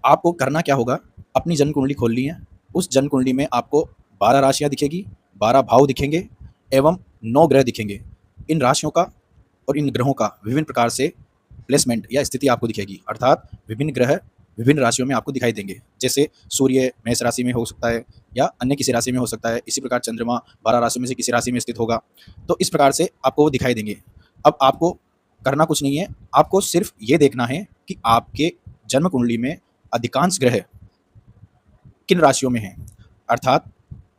आपको करना क्या होगा, अपनी जन्म कुंडली खोलनी है। उस जन्म कुंडली में आपको 12 राशियाँ दिखेगी, 12 भाव दिखेंगे एवं 9 ग्रह दिखेंगे। इन राशियों का और इन ग्रहों का विभिन्न प्रकार से प्लेसमेंट या स्थिति आपको दिखेगी, अर्थात विभिन्न ग्रह विभिन्न राशियों में आपको दिखाई देंगे। जैसे सूर्य मेष राशि में हो सकता है या अन्य किसी राशि में हो सकता है, इसी प्रकार चंद्रमा 12 राशियों में से किसी राशि में स्थित होगा। तो इस प्रकार से आपको वो दिखाई देंगे। अब आपको करना कुछ नहीं है, आपको सिर्फ ये देखना है कि आपके जन्म कुंडली में अधिकांश ग्रह किन राशियों में हैं। अर्थात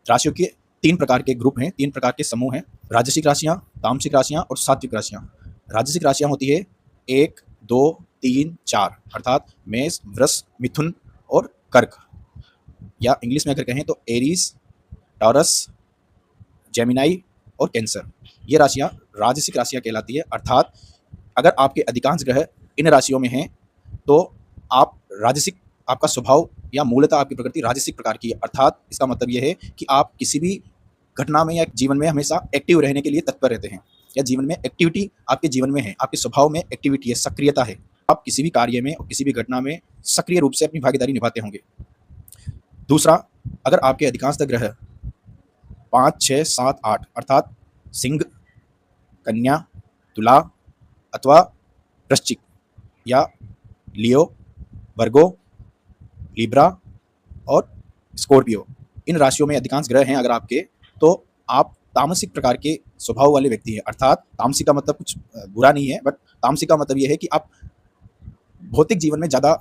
राशियों के 3 प्रकार के ग्रुप हैं, 3 प्रकार के समूह हैं, राजसिक राशियाँ, तामसिक राशियाँ और सात्विक राशियाँ। राजसिक राशियाँ होती है 1, 2, 3, 4, अर्थात मेष, वृष, मिथुन और कर्क, या इंग्लिश में अगर कहें तो एरीज, टॉरस, जेमिनाई और कैंसर। ये राशियाँ राजसिक राशियाँ कहलाती है। अर्थात अगर आपके अधिकांश ग्रह इन राशियों में हैं तो आप राजसिक, आपका स्वभाव या मूलतः आपकी प्रकृति राजसिक प्रकार की है। अर्थात इसका मतलब यह है कि आप किसी भी घटना में या जीवन में हमेशा एक्टिव रहने के लिए तत्पर रहते हैं, या जीवन में एक्टिविटी आपके जीवन में है, आपके स्वभाव में एक्टिविटी है, सक्रियता है। आप किसी भी कार्य में और किसी भी घटना में सक्रिय रूप से अपनी भागीदारी निभाते होंगे। दूसरा, अगर आपके अधिकांश ग्रह 5, 6, 7, 8 अर्थात सिंह, कन्या, तुला अथवा वृश्चिक या लियो, वर्गो, लिब्रा और स्कॉर्पियो, इन राशियों में अधिकांश ग्रह हैं अगर आपके, तो आप तामसिक प्रकार के स्वभाव वाले व्यक्ति हैं। अर्थात तामसिक का मतलब कुछ बुरा नहीं है, बट तामसिक का मतलब यह है कि आप भौतिक जीवन में ज़्यादा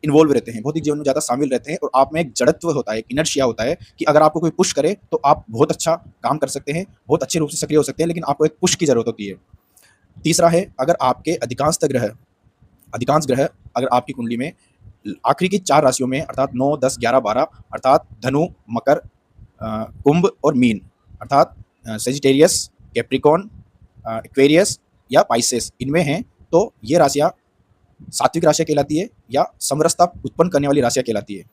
इन्वॉल्व रहते हैं, भौतिक जीवन में ज़्यादा शामिल रहते हैं और आप में एक जड़त्व होता है, एक इनर्शिया होता है कि अगर आपको कोई पुश करे तो आप बहुत अच्छा काम कर सकते हैं, बहुत अच्छे रूप से सक्रिय हो सकते हैं, लेकिन आपको एक पुश की जरूरत होती है। तीसरा है, अगर आपके अधिकांश ग्रह अगर आपकी कुंडली में आखिरी की 4 राशियों में अर्थात 9, 10, 11, 12 अर्थात धनु, मकर, कुंभ और मीन अर्थात सेजिटेरियस, कैप्रिकॉन, एक्वेरियस या पाइसेस, इनमें हैं, तो ये राशियाँ सात्विक राशियाँ कहलाती है या समरसता उत्पन्न करने वाली राशियाँ कहलाती है।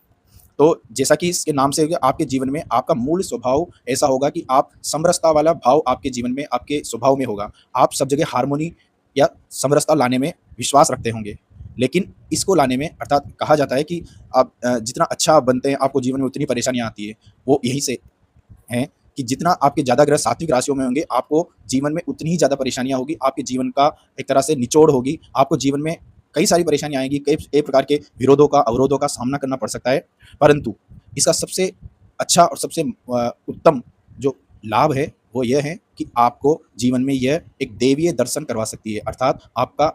तो जैसा कि इसके नाम से आपके जीवन में आपका मूल स्वभाव ऐसा होगा कि आप समरसता वाला भाव आपके जीवन में, आपके स्वभाव में होगा। आप सब जगह हार्मोनी या समरसता लाने में विश्वास रखते होंगे, लेकिन इसको लाने में, अर्थात कहा जाता है कि आप जितना अच्छा आप बनते हैं आपको जीवन में उतनी परेशानियाँ आती है। वो यहीं से हैं कि जितना आपके ज़्यादा ग्रह सात्विक राशियों में होंगे, आपको जीवन में उतनी ही ज़्यादा परेशानियाँ होगी, आपके जीवन का एक तरह से निचोड़ होगी, आपको जीवन में कई सारी परेशानियाँ आएंगी, कई प्रकार के विरोधों का, अवरोधों का सामना करना पड़ सकता है। परंतु इसका सबसे अच्छा और सबसे उत्तम जो लाभ है वो यह है कि आपको जीवन में यह एक देवीय दर्शन करवा सकती है। अर्थात आपका